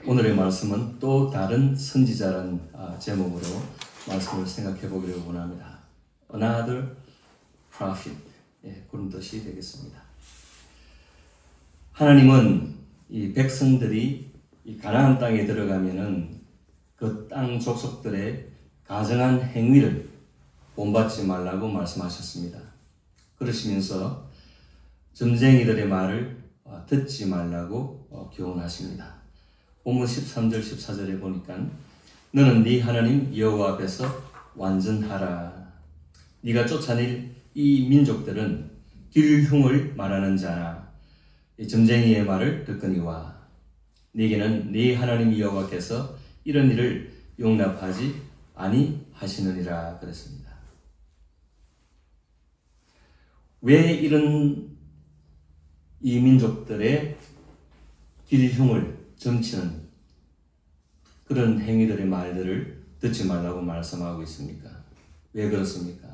오늘의 말씀은 또 다른 선지자라는 제목으로 말씀을 생각해 보기를 원합니다. Another prophet. 그런 뜻이 되겠습니다. 하나님은 이 백성들이 이 가나안 땅에 들어가면은 그 땅 족속들의 가증한 행위를 본받지 말라고 말씀하셨습니다. 그러시면서 점쟁이들의 말을 듣지 말라고 교훈하십니다. 본문 13절 14절에 보니까 너는 네 하나님 여호와 앞에서 완전하라. 네가 쫓아낼 이 민족들은 길흉을 말하는 자나 점쟁이의 말을 듣거니와 네게는 네 하나님 여호와께서 이런 일을 용납하지 아니하시느니라 그랬습니다. 왜 이런 이 민족들의 길흉을 점치는 그런 행위들의 말들을 듣지 말라고 말씀하고 있습니까? 왜 그렇습니까?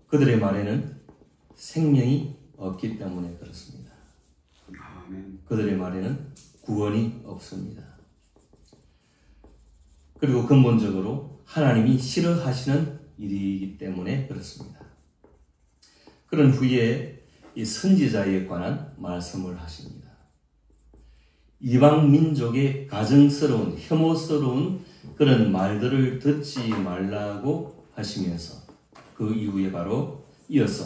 그들의 말에는 생명이 없기 때문에 그렇습니다. 그들의 말에는 구원이 없습니다. 그리고 근본적으로 하나님이 싫어하시는 일이기 때문에 그렇습니다. 그런 후에 이 선지자에 관한 말씀을 하십니다. 이방 민족의 가증스러운, 혐오스러운 그런 말들을 듣지 말라고 하시면서 그 이후에 바로 이어서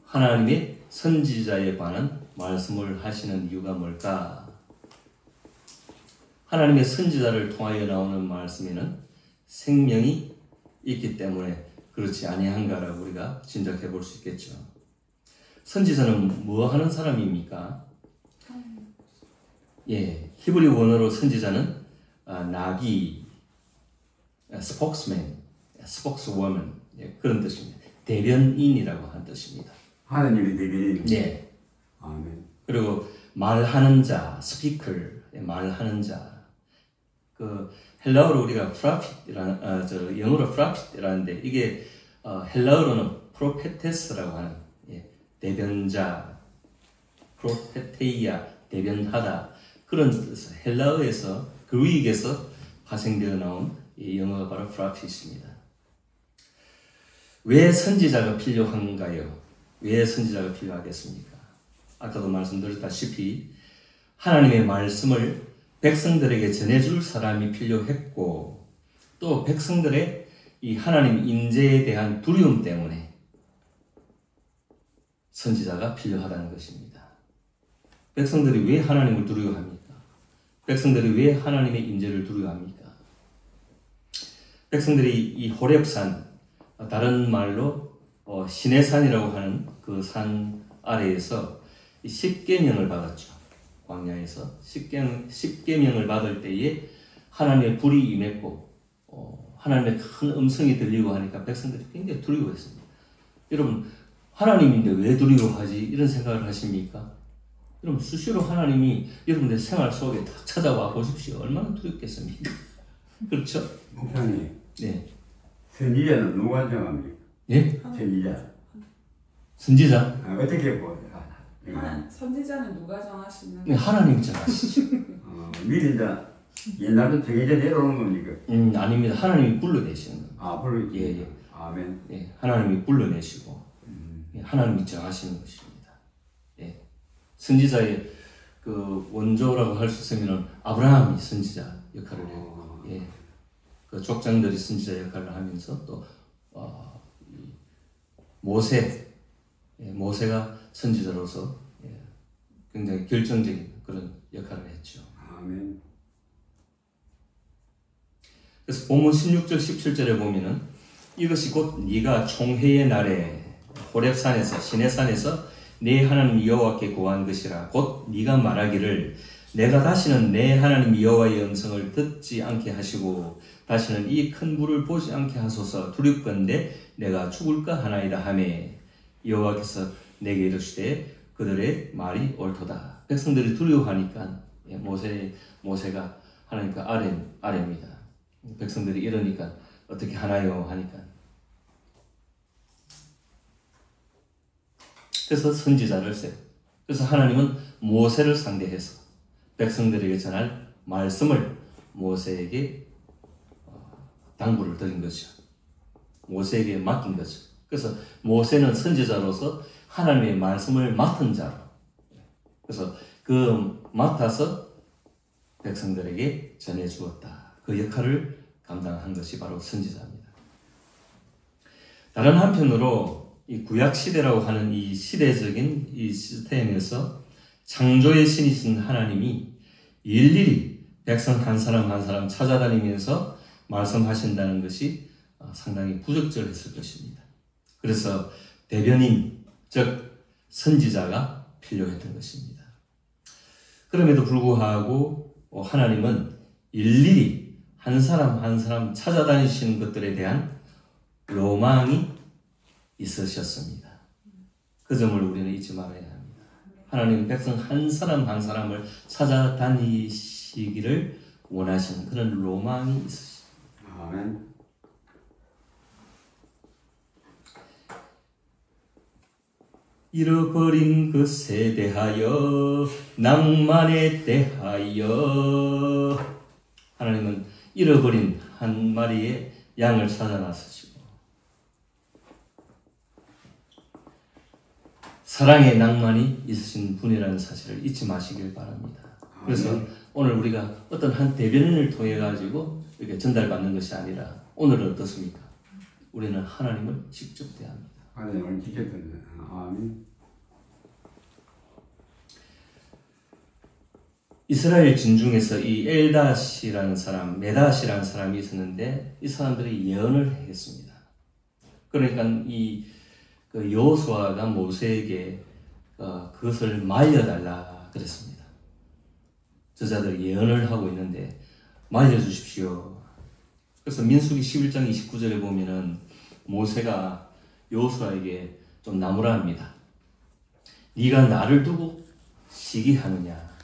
하나님의 선지자에 관한 말씀을 하시는 이유가 뭘까? 하나님의 선지자를 통하여 나오는 말씀에는 생명이 있기 때문에 그렇지 아니한가라고 우리가 짐작해 볼 수 있겠죠. 선지자는 뭐 하는 사람입니까? 히브리 원어로 선지자는 나기, spokesman, spokeswoman 그런 뜻입니다. 대변인이라고 하는 뜻입니다. 하나님의 대변인. 네. 아멘. 그리고 말하는 자, speaker, 말하는 자. 그 헬라어로 우리가 prophet이라는 영어로 prophet이라는데 이게 헬라어로는 prophetess라고 하는 대변자, propheteia 대변하다 그런 뜻. 헬라어에서 그리스에서 파생되어 나온 이 영어가 바로 prophet입니다. 왜 선지자가 필요한가요? 왜 선지자가 필요하겠습니까? 아까도 말씀드렸다시피 하나님의 말씀을 백성들에게 전해줄 사람이 필요했고 또 백성들의 이 하나님 인재에 대한 두려움 때문에 선지자가 필요하다는 것입니다. 백성들이 왜 하나님을 두려워합니까? 백성들이 왜 하나님의 인재를 두려워합니까? 백성들이 이 호렙산, 다른 말로 시내산이라고 하는 그 산 아래에서 10계명을 받았죠. 광야에서 10계명을 받을 때에 하나님의 불이 임했고 하나님의 큰 음성이 들리고 하니까 백성들이 굉장히 두려워했습니다. 여러분 하나님인데 왜 두려워하지? 이런 생각을 하십니까? 여러분 수시로 하나님이 여러분들 생활 속에 다 찾아와 보십시오. 얼마나 두렵겠습니까? 그렇죠? 목사님. 네. 선지자는 누가 정합니까? 예? 선지자. 선지자? 어떻게 보세요? 선지자는 누가 정하시는? 네, 하나님이 정하시죠. 미리 옛날에 정해져 내려오는 겁니까? 아닙니다. 하나님이 불러내시는 겁니다. 불러. 예. 아멘. 예, 하나님이 불러내시고 하나님이 정하시는 것입니다. 예. 선지자의 그 원조라고 할 수 있으면 아브라함이 선지자 역할을 했고, 그 족장들이 선지자 역할을 하면서 또 모세가 선지자로서 굉장히 결정적인 그런 역할을 했죠. 아멘. 그래서 본문 16절 17절에 보면은 이것이 곧 네가 총회의 날에 호렙산에서 시내산에서 네 하나님 여호와께 구한 것이라. 곧 네가 말하기를 내가 다시는 내 하나님 여호와의 음성을 듣지 않게 하시고 다시는 이 큰 불을 보지 않게 하소서. 두렵건대 내가 죽을까 하나이다 하매 여호와께서 내게 이르시되 그들의 말이 옳도다. 백성들이 두려워하니까 모세가 하나님과 아래입니다. 백성들이 이러니까 어떻게 하나요 하니까 그래서 선지자를 써요. 그래서 하나님은 모세를 상대해서 백성들에게 전할 말씀을 모세에게 당부를 드린 거죠. 모세에게 맡긴 거죠. 그래서 모세는 선지자로서 하나님의 말씀을 맡은 자로, 그래서 그 맡아서 백성들에게 전해주었다. 그 역할을 감당한 것이 바로 선지자입니다. 다른 한편으로 이 구약시대라고 하는 이 시대적인 이 시스템에서 창조의 신이신 하나님이 일일이 백성 한 사람 한 사람 찾아다니면서 말씀하신다는 것이 상당히 부적절했을 것입니다. 그래서 대변인, 즉 선지자가 필요했던 것입니다. 그럼에도 불구하고 하나님은 일일이 한 사람 한 사람 찾아다니시는 것들에 대한 로망이 있으셨습니다. 그 점을 우리는 잊지 말아야 합니다. 하나님은 백성 한 사람 한 사람을 찾아다니시기를 원하시는 그런 로망이 있으십니다. 아멘. 잃어버린 것에 대하여 낭만에 대하여 하나님은 잃어버린 한 마리의 양을 찾아 나서시고 사랑의 낭만이 있으신 분이라는 사실을 잊지 마시길 바랍니다. 그래서 오늘 우리가 어떤 한 대변인을 통해 가지고 이렇게 전달받는 것이 아니라 오늘은 어떻습니까? 우리는 하나님을 직접 대합니다. 하나님을 직접 대합니다. 아멘. 이스라엘 진중에서 이 엘다시라는 사람, 메다시라는 사람이 있었는데 이 사람들이 예언을 했습니다. 그러니까 이 여호수아가 모세에게 그것을 말려달라 그랬습니다. 저자들이 예언을 하고 있는데 말려주십시오. 그래서 민수기 11장 29절에 보면은 모세가 여호수아에게 좀 나무라 합니다. 네가 나를 두고 시기하느냐.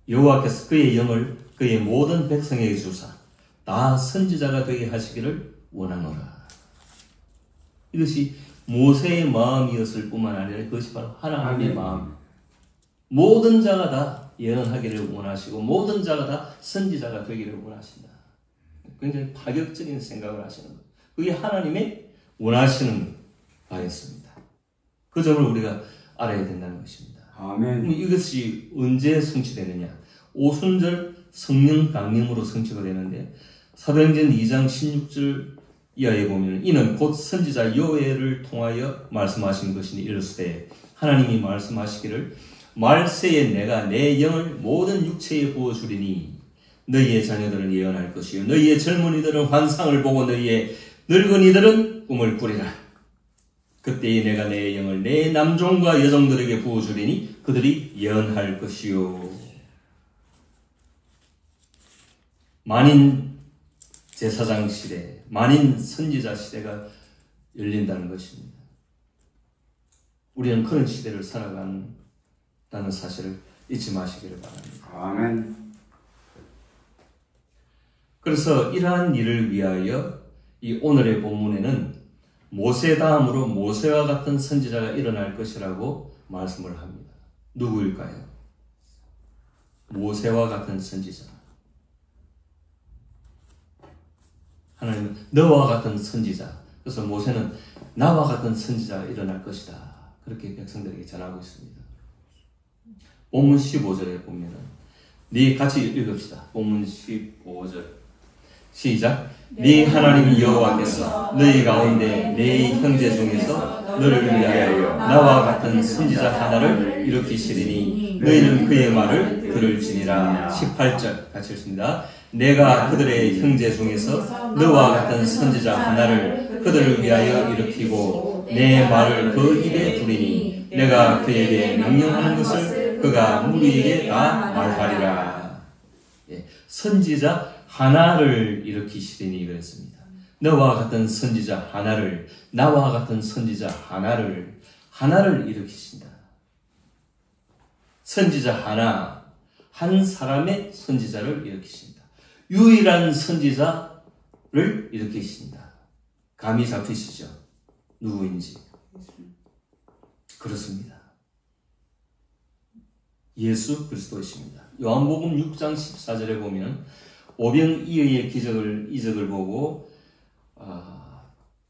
여호와께서 그의 영을 그의 모든 백성에게 주사 다 선지자가 되게 하시기를 원하노라. 이것이 모세의 마음이었을 뿐만 아니라 그것이 바로 하나님의 마음. 모든 자가 다 예언하기를 원하시고 모든 자가 다 선지자가 되기를 원하신다. 굉장히 파격적인 생각을 하시는 것. 그게 하나님의 원하시는 바였습니다. 그 점을 우리가 알아야 된다는 것입니다. 아멘. 이것이 언제 성취되느냐? 오순절 성령 강림으로 성취가 되는데 사도행전 2장 16절 이하에 보면 이는 곧 선지자 요엘을 통하여 말씀하신 것이니 이르시되 하나님이 말씀하시기를 말세에 내가 내 영을 모든 육체에 부어주리니 너희의 자녀들은 예언할 것이요 너희의 젊은이들은 환상을 보고 너희의 늙은이들은 꿈을 꾸리라. 그때에 내가 내 영을 내 남종과 여종들에게 부어주리니 그들이 예언할 것이요. 만인 제사장 시대, 만인 선지자 시대가 열린다는 것입니다. 우리는 그런 시대를 살아간다는 사실을 잊지 마시기를 바랍니다. 아멘. 그래서 이러한 일을 위하여 이 오늘의 본문에는 모세 다음으로 모세와 같은 선지자가 일어날 것이라고 말씀을 합니다. 누구일까요? 모세와 같은 선지자. 하나님은 너와 같은 선지자. 그래서 모세는 나와 같은 선지자가 일어날 것이다. 그렇게 백성들에게 전하고 있습니다. 본문 15절에 보면은 같이 읽읍시다. 본문 15절. 시작. 네 하나님 여호와께서 너희 가운데 네 형제 중에서 너를 위하여 나와 같은 선지자 하나를 일으키시리니 너희는 그의 말을 들을지니라. 18절 같이 읽습니다. 내가 그들의 형제 중에서 너와 같은 선지자 하나를 그들을 위하여 일으키고 내 말을 그 입에 두리니 내가 그에게 명령하는 것을 그가 무리에게 다 말하리라. 선지자 하나를 일으키시리니 그랬습니다. 너와 같은 선지자 하나를, 나와 같은 선지자 하나를 일으키신다. 선지자 하나, 한 사람의 선지자를 일으키신다. 유일한 선지자를 일으키신다. 감이 잡히시죠? 누구인지. 그렇습니다. 예수 그리스도이십니다. 요한복음 6장 14절에 보면 오병이어의 이적을 보고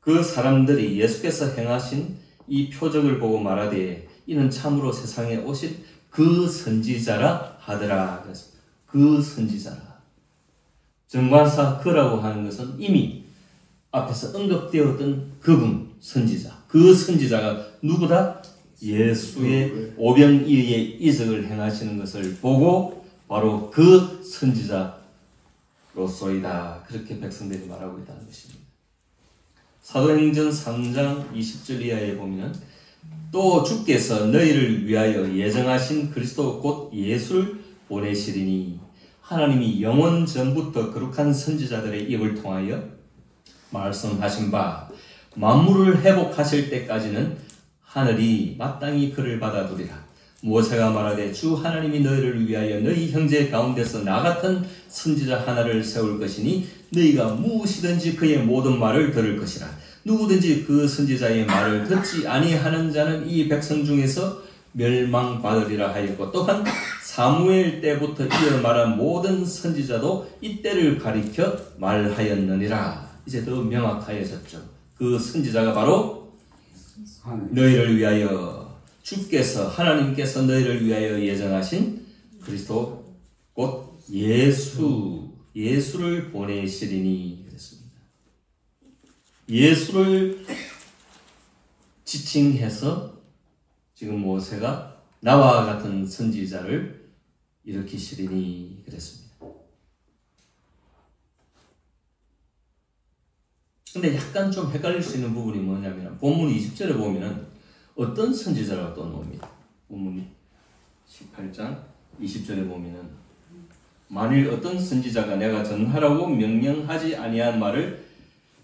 그 사람들이 예수께서 행하신 이 표적을 보고 말하되 이는 참으로 세상에 오실 그 선지자라 하더라. 그래서 그 선지자라. 정관사 그라고 하는 것은 이미 앞에서 언급되었던 그분 선지자. 그 선지자가 누구다? 예수의 오병이어의 이적을 행하시는 것을 보고 바로 그 선지자로서이다. 그렇게 백성들이 말하고 있다는 것입니다. 사도행전 3장 20절 이하에 보면 또 주께서 너희를 위하여 예정하신 그리스도 곧 예수를 보내시리니 하나님이 영원 전부터 거룩한 선지자들의 입을 통하여 말씀하신 바 만물을 회복하실 때까지는 하늘이 마땅히 그를 받아두리라. 모세가 말하되 주 하나님이 너희를 위하여 너희 형제 가운데서 나 같은 선지자 하나를 세울 것이니 너희가 무엇이든지 그의 모든 말을 들을 것이라. 누구든지 그 선지자의 말을 듣지 아니하는 자는 이 백성 중에서 멸망받으리라 하였고 또한 사무엘 때부터 이어 말한 모든 선지자도 이때를 가리켜 말하였느니라. 이제 더 명확하여졌죠. 그 선지자가 바로 너희를 위하여 주께서 하나님께서 너희를 위하여 예정하신 그리스도 곧 예수를 보내시리니 그랬습니다. 예수를 지칭해서 지금 모세가 나와 같은 선지자를 일으키시리니 그랬습니다. 근데 약간 좀 헷갈릴 수 있는 부분이 뭐냐면 본문 20절에 보면은 어떤 선지자라고 또 나옵니다. 본문 18장 20절에 보면은 만일 어떤 선지자가 내가 전하라고 명령하지 아니한 말을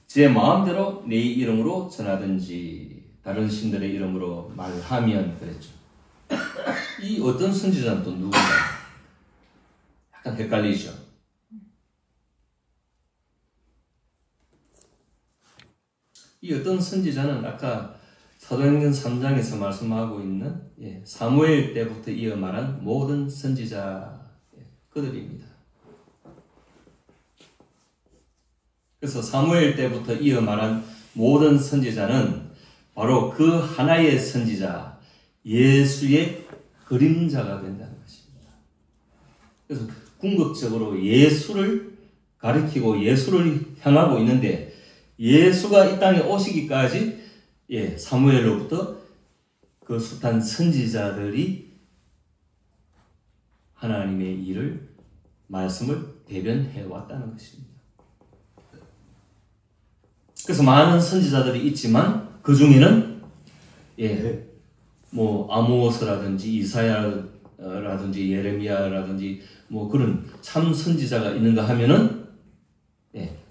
제 마음대로 내 이름으로 전하든지 다른 신들의 이름으로 말하면 그랬죠. 이 어떤 선지자는 또 누군가? 약간 헷갈리죠. 이 어떤 선지자는 아까 사도행전 3장에서 말씀하고 있는 사무엘 때부터 이어 말한 모든 선지자 그들입니다. 그래서 사무엘 때부터 이어 말한 모든 선지자는 바로 그 하나의 선지자 예수의 그림자가 된다는 것입니다. 그래서 궁극적으로 예수를 가리키고 예수를 향하고 있는데 예수가 이 땅에 오시기까지 사무엘로부터 그 숱한 선지자들이 하나님의 일을 말씀을 대변해 왔다는 것입니다. 그래서 많은 선지자들이 있지만 그 중에는 아모스라든지 이사야라든지 예레미야라든지 그런 참 선지자가 있는가 하면은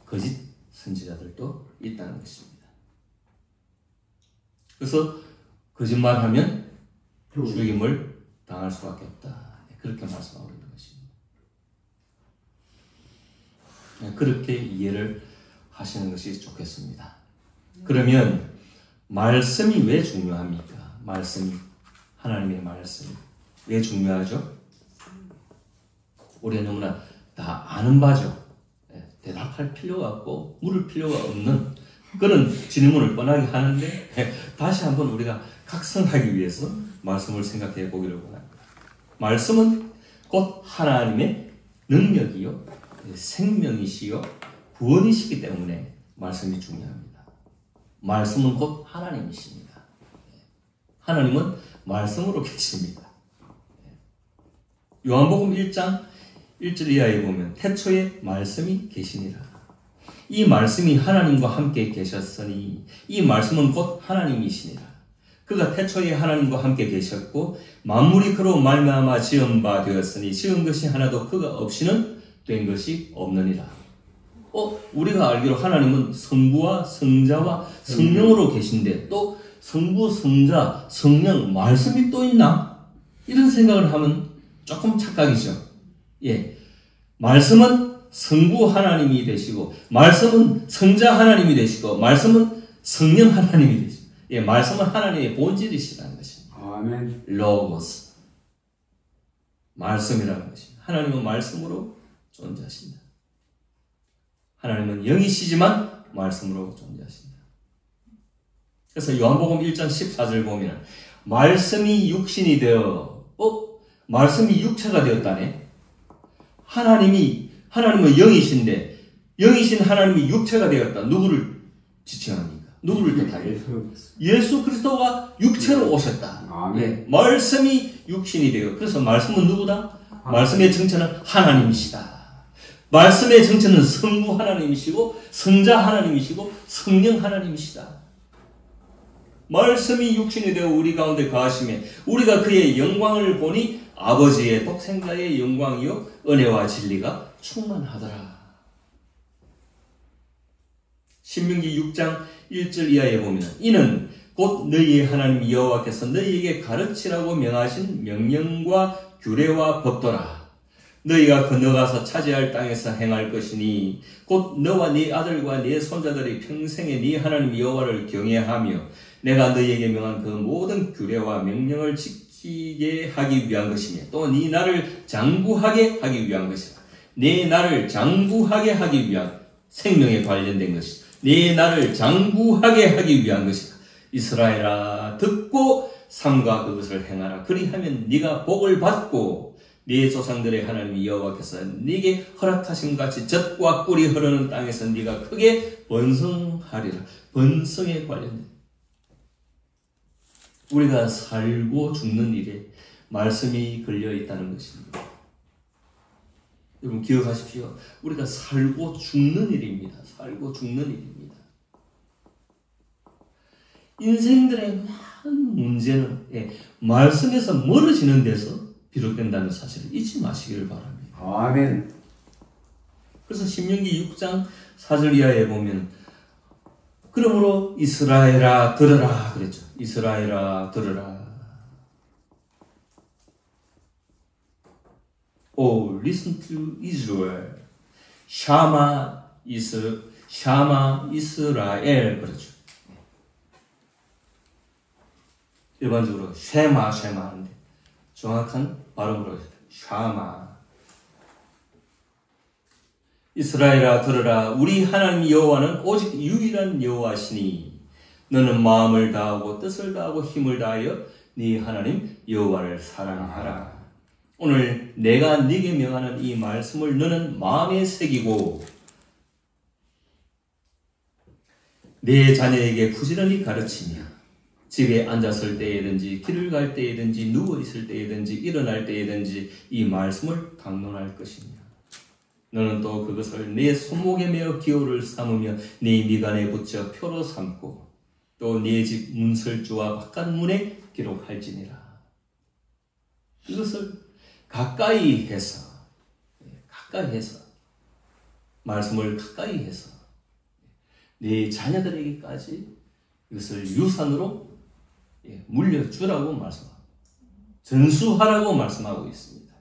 거짓 선지자들도 있다는 것입니다. 그래서 거짓말하면 죽임을 당할 수밖에 없다. 그렇게 말씀하고 있는 것입니다. 그렇게 이해를 하시는 것이 좋겠습니다. 그러면 말씀이 왜 중요합니까? 하나님의 말씀이 왜 중요하죠? 우리는 너무나 다 아는 바죠. 대답할 필요가 없고 물을 필요가 없는 그런 질문을 뻔하게 하는데 다시 한번 우리가 각성하기 위해서 말씀을 생각해 보기를 원합니다. 말씀은 곧 하나님의 능력이요 생명이시요 구원이시기 때문에 말씀이 중요합니다. 말씀은 곧 하나님이십니다. 하나님은 말씀으로 계십니다. 요한복음 1장 1절 이하에 보면 태초에 말씀이 계시니라. 이 말씀이 하나님과 함께 계셨으니 이 말씀은 곧 하나님이시니라. 그가 태초에 하나님과 함께 계셨고 만물이 그로 말미암아 지은 바 되었으니 지은 것이 하나도 그가 없이는 된 것이 없느니라. 우리가 알기로 하나님은 성부와 성자와 성령으로 계신데 또 성부, 성자, 성령, 말씀이 또 있나? 이런 생각을 하면 조금 착각이죠. 말씀은 성부 하나님이 되시고 말씀은 성자 하나님이 되시고 말씀은 성령 하나님이 되시고 말씀은 하나님의 본질이시라는 것입니다. 아멘. 로고스 말씀이라는 것입니다. 하나님은 말씀으로 존재하신다. 하나님은 영이시지만 말씀으로 존재하신다. 그래서 요한복음 1장 14절 보면 말씀이 육신이 되어 말씀이 육체가 되었다네. 하나님은 영이신데 영이신 하나님이 육체가 되었다. 누구를 지칭합니까? 누구를 뜻하죠? 예수 그리스도가 육체로 오셨다. 아멘. 말씀이 육신이 되어. 그래서 말씀은 누구다? 말씀의 정체는 하나님이시다. 말씀의 정체는 성부 하나님이시고 성자 하나님이시고 성령 하나님이시다. 말씀이 육신이 되어 우리 가운데 거하시며 우리가 그의 영광을 보니 아버지의 독생자의 영광이요 은혜와 진리가 충만하더라. 신명기 6장 1절 이하에 보면 이는 곧 너희의 하나님 여호와께서 너희에게 가르치라고 명하신 명령과 규례와 법도라. 너희가 건너가서 차지할 땅에서 행할 것이니 곧 너와 네 아들과 네 손자들이 평생에 네 하나님 여호와를 경외하며 내가 너희에게 명한 그 모든 규례와 명령을 지키게 하기 위한 것이며 또 네 나를 장구하게 하기 위한 것이라. 네 나를 장구하게 하기 위한 생명에 관련된 것이다. 네 나를 장구하게 하기 위한 것이다. 이스라엘아 듣고 삼가 그것을 행하라. 그리하면 네가 복을 받고 네 조상들의 하나님 여호와께서 네게 허락하신 같이 젖과 꿀이 흐르는 땅에서 네가 크게 번성하리라. 번성에 관련된 우리가 살고 죽는 일에 말씀이 걸려 있다는 것입니다. 여러분 기억하십시오. 우리가 살고 죽는 일입니다. 살고 죽는 일입니다. 인생들의 많은 문제는 말씀에서 멀어지는 데서 비롯된다는 사실을 잊지 마시기를 바랍니다. 아멘. 그래서 신명기 6장 4절 이하에 보면 그러므로 이스라엘아 들으라 그랬죠. 이스라엘아 들으라. Oh, listen to Israel. 샤마 이스라엘 그렇죠. 일반적으로 쉐마 하는데 정확한 발음으로 샤마. 이스라엘아 들으라. 우리 하나님 여호와는 오직 유일한 여호와시니 너는 마음을 다하고 뜻을 다하고 힘을 다하여 네 하나님 여호와를 사랑하라. 오늘 내가 네게 명하는 이 말씀을 너는 마음에 새기고 내 자녀에게 부지런히 가르치며 집에 앉았을 때에든지 길을 갈 때에든지 누워있을 때에든지 일어날 때에든지 이 말씀을 강론할 것이니라. 너는 또 그것을 내 손목에 메어 기호를 삼으며 네 미간에 붙여 표로 삼고 또 네 집 문설주와 바깥문에 기록할지니라. 이것을 가까이 해서 말씀을 가까이 해서 네 자녀들에게까지 이것을 유산으로 물려주라고 말씀하고 전수하라고 말씀하고 있습니다.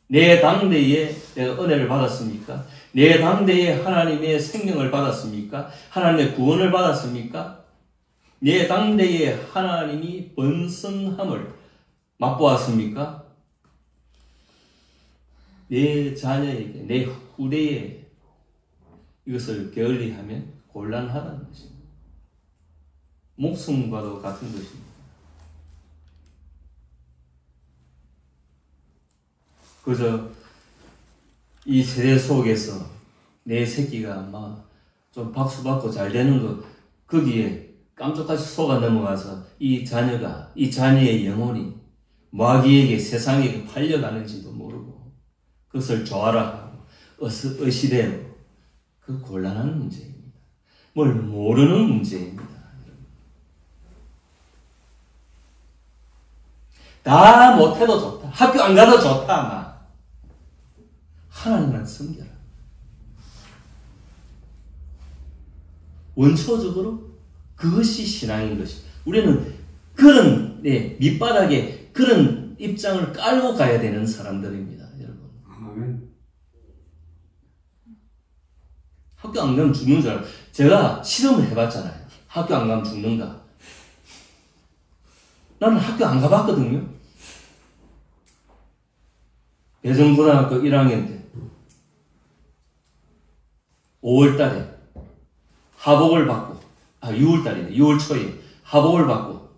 내 당대에 내가 은혜를 받았습니까? 내 당대에 하나님의 생명을 받았습니까? 하나님의 구원을 받았습니까? 내 당대에 하나님이 번성함을 맛보았습니까? 내 자녀에게, 내 후대에 이것을 게을리하면 곤란하다는 것입니다. 목숨과도 같은 것입니다. 그저 이 세대 속에서 내 새끼가 막 좀 박수 받고 잘 되는 것, 거기에 깜짝같이 속아 넘어가서 이 자녀가, 이 자녀의 영혼이 마귀에게 세상에게 팔려가는지도 모르고 그것을 좋아라 하고 의시되고 그 곤란한 문제입니다. 뭘 모르는 문제입니다. 다 못해도 좋다. 학교 안 가도 좋다. 막. 하나님만 섬겨라. 원초적으로 그것이 신앙인 것이. 우리는 그런 밑바닥에 그런 입장을 깔고 가야 되는 사람들입니다. 여러분. 아멘. 학교 안 가면 죽는 줄 알아요. 제가 실험을 해봤잖아요. 학교 안 가면 죽는가. 나는 학교 안 가봤거든요. 배정고등학교 1학년 때 5월 달에 하복을 받고 6월 달이네. 6월 초에 하복을 받고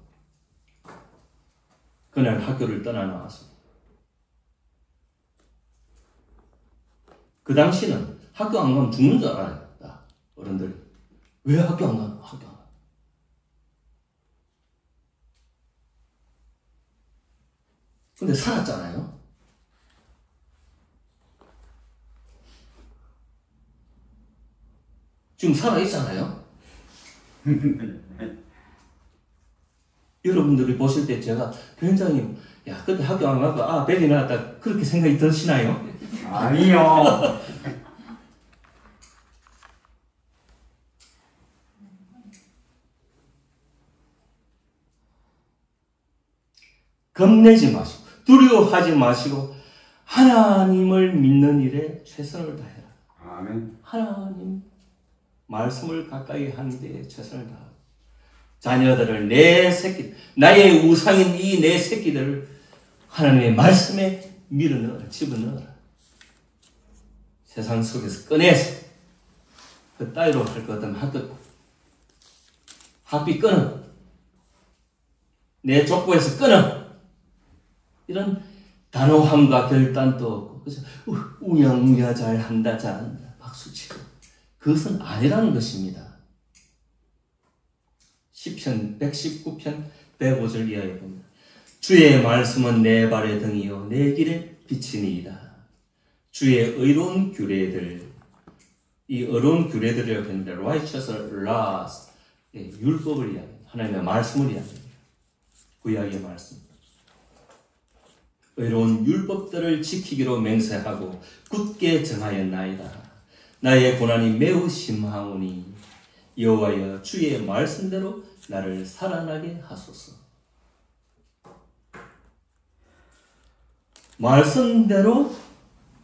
그날 학교를 떠나 나왔습니다. 그 당시는 학교 안 가면 죽는 줄 알아요. 어른들이. 왜 학교 안 가요? 학교 안 가요. 근데 살았잖아요. 지금 살아있잖아요. 여러분들이 보실 때 제가 굉장히 야 그때 학교 안 가고 백이 나왔다 그렇게 생각이 드시나요? 아니요. 겁내지 마시고 두려워하지 마시고 하나님을 믿는 일에 최선을 다해라. 아멘. 하나님 말씀을 가까이 하는 데 최선을 다하고 자녀들을 내 새끼 나의 우상인 이 내 새끼들을 하나님의 말씀에 밀어넣어라. 집어넣어라. 세상 속에서 꺼내서 그 따위로 할 것 같으면 학비 끊어. 내 족보에서 끊어. 이런 단호함과 결단도 없고 그래서 우야우야 잘한다 잘한다 박수치고 그것은 아니라는 것입니다. 시편 119편 105절 이하에 봅니다. 주의 말씀은 내 발의 등이요 내 길의 빛이니이다. 주의 의로운 규례들 이 의로운 규례들이라고 했는데 righteous laws 율법을 이야기합니다. 하나님의 말씀을 이야기합니다. 구약의 말씀 의로운 율법들을 지키기로 맹세하고 굳게 정하였나이다. 나의 고난이 매우 심하오니 여호와여 주의 말씀대로 나를 살아나게 하소서. 말씀대로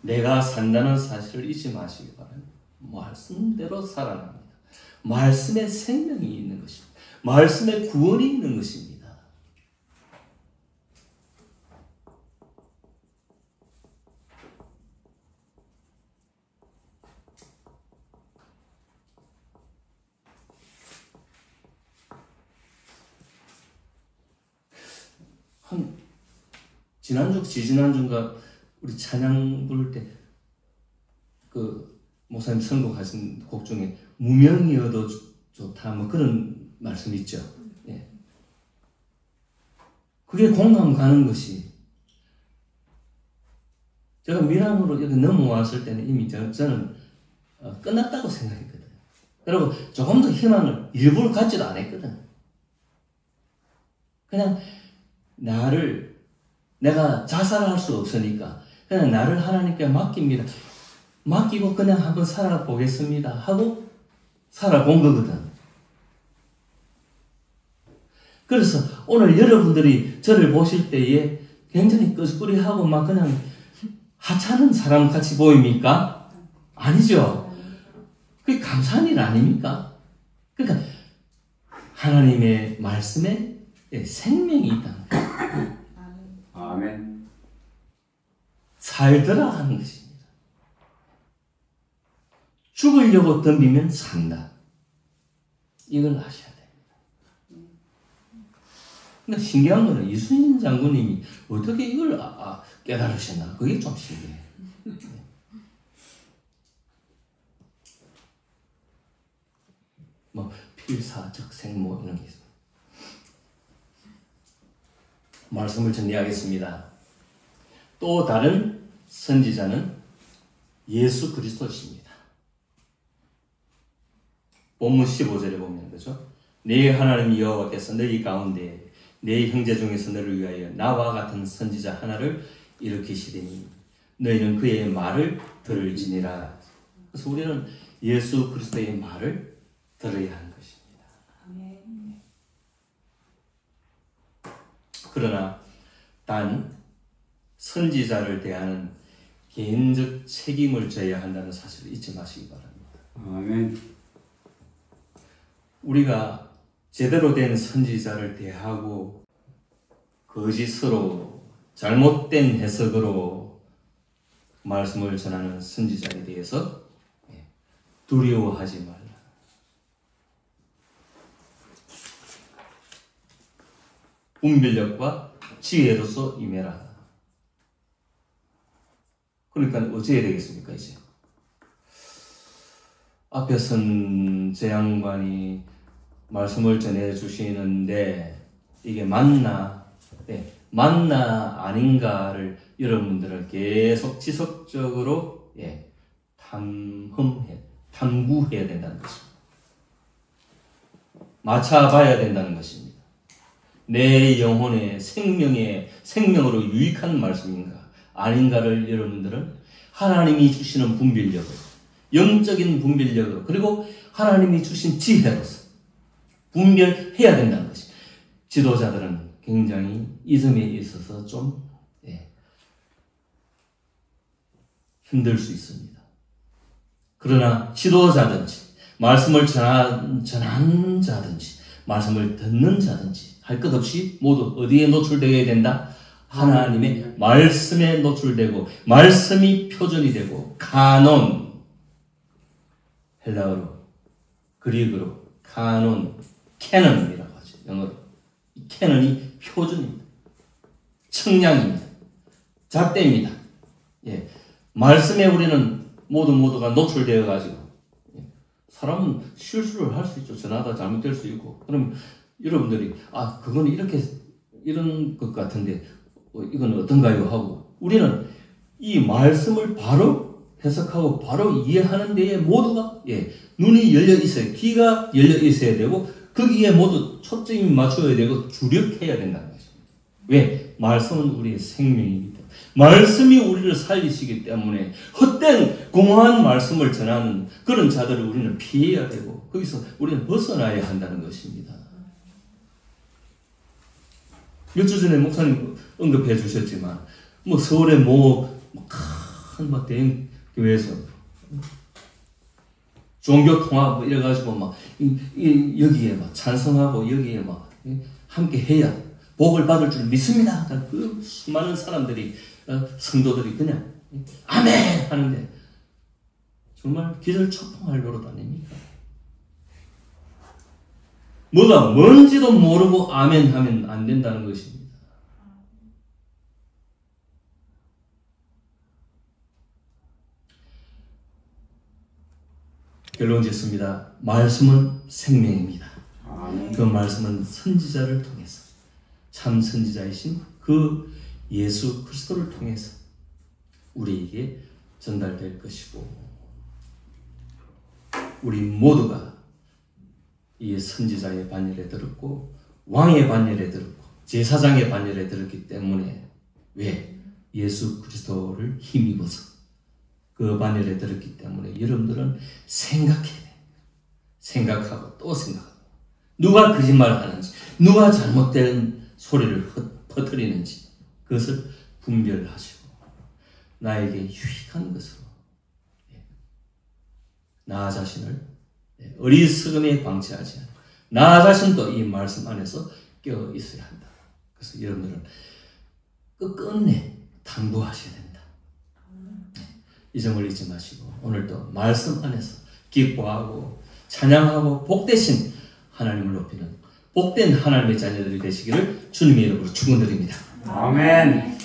내가 산다는 사실을 잊지 마시기 바랍니다. 말씀대로 살아납니다. 말씀에 생명이 있는 것입니다. 말씀에 구원이 있는 것입니다. 지난주인가 우리 찬양 부를 때 그 목사님 선곡하신 곡 중에 무명이어도 좋다 뭐 그런 말씀 있죠. 예. 그게 공감 가는 것이 제가 밀양으로 여기 넘어왔을 때는 이미 저는 끝났다고 생각했거든요. 그리고 조금 더 희망을 일부러 갖지도 않았거든. 그냥 내가 자살할 수 없으니까 그냥 나를 하나님께 맡깁니다. 맡기고 그냥 한번 살아보겠습니다 하고 살아본 거거든. 그래서 오늘 여러분들이 저를 보실 때에 굉장히 끄스꾸리하고 막 그냥 하찮은 사람 같이 보입니까? 아니죠. 그게 감사한 일 아닙니까? 그러니까 하나님의 말씀에 생명이 있다는 거예요. 아멘. 살더라 하는 것입니다. 죽으려고 덤비면 산다. 이걸 아셔야 됩니다. 근데 신기한 거는 이순신 장군님이 어떻게 이걸 깨달으셨나? 그게 좀 신기해요. 뭐 필사적생 뭐 이런 게 있어요. 말씀을 정리하겠습니다. 또 다른 선지자는 예수 그리스도십니다. 본문 15절에 보면 그죠? 내 하나님 여호와께서 너희 가운데 내 형제 중에서 너를 위하여 나와 같은 선지자 하나를 일으키시리니 너희는 그의 말을 들을지니라. 그래서 우리는 예수 그리스도의 말을 들어야 하는 것입니다. 아멘. 그러나 단 선지자를 대하는 개인적 책임을 져야 한다는 사실을 잊지 마시기 바랍니다. 아멘. 우리가 제대로 된 선지자를 대하고 거짓으로 잘못된 해석으로 말씀을 전하는 선지자에 대해서 두려워하지 말라. 분별력과 지혜로서 임해라. 그러니까 어찌 해야 되겠습니까, 이제? 앞에 선 제 양반이 말씀을 전해주시는데 이게 맞나? 네, 맞나 아닌가를 여러분들은 계속 지속적으로 탐구해야 된다는 것입니다. 맞춰봐야 된다는 것입니다. 내 영혼의 생명으로 유익한 말씀인가 아닌가를 여러분들은 하나님이 주시는 분별력으로, 영적인 분별력으로, 그리고 하나님이 주신 지혜로서 분별해야 된다는 것입니다. 지도자들은 굉장히 이 점에 있어서 좀 힘들 수 있습니다. 그러나 지도자든지 말씀을 전한 자든지 말씀을 듣는 자든지 할 것 없이 모두 어디에 노출되어야 된다? 하나님의 말씀에 노출되고 말씀이 표준이 되고 카논, 헬라어로 그리그로 카논, 캐논이라고 하죠. 영어로. 캐논이 표준입니다. 청량입니다. 잣대입니다. 말씀에 우리는 모두가 노출되어 가지고 사람은 실수를 할 수 있죠. 전하다 잘못될 수 있고. 그럼 여러분들이 그건 이런 것 같은데 이건 어떤가요? 하고 우리는 이 말씀을 바로 해석하고 바로 이해하는 데에 모두가 눈이 열려 있어야, 귀가 열려 있어야 되고 거기에 모두 초점이 맞춰야 되고 주력해야 된다는 것입니다. 왜? 말씀은 우리의 생명입니다. 말씀이 우리를 살리시기 때문에 헛된 공허한 말씀을 전하는 그런 자들을 우리는 피해야 되고 거기서 우리는 벗어나야 한다는 것입니다. 몇 주 전에 목사님 언급해 주셨지만 서울의 큰 대형 교회에서 종교 통합 이래가지고 여기에 찬성하고 여기에 함께 해야 복을 받을 줄 믿습니다. 그 수많은 사람들이 성도들이 그냥 아멘 하는데 정말 기절초풍할 노릇 아닙니까? 뭐가 뭔지도 모르고 아멘 하면 안 된다는 것입니다. 결론 짓습니다. 말씀은 생명입니다. 그 말씀은 선지자를 통해서 참 선지자이신 그 예수 그리스도를 통해서 우리에게 전달될 것이고 우리 모두가 이 선지자의 반열에 들었고 왕의 반열에 들었고 제사장의 반열에 들었기 때문에 왜? 예수 그리스도를 힘입어서 그 반열에 들었기 때문에 여러분들은 생각해야 돼요. 생각하고 또 생각하고 누가 거짓말을 하는지 누가 잘못된 소리를 퍼뜨리는지 그것을 분별하시고 나에게 유익한 것으로 나 자신을 어리석음에 방치하지 않고 나 자신도 이 말씀 안에서 깨어 있어야 한다. 그래서 여러분들은 끝끝내 탐구하셔야 된다. 이 점을 잊지 마시고 오늘도 말씀 안에서 기뻐하고 찬양하고 복되신 하나님을 높이는 복된 하나님의 자녀들이 되시기를 주님의 이름으로 축원드립니다. 아멘.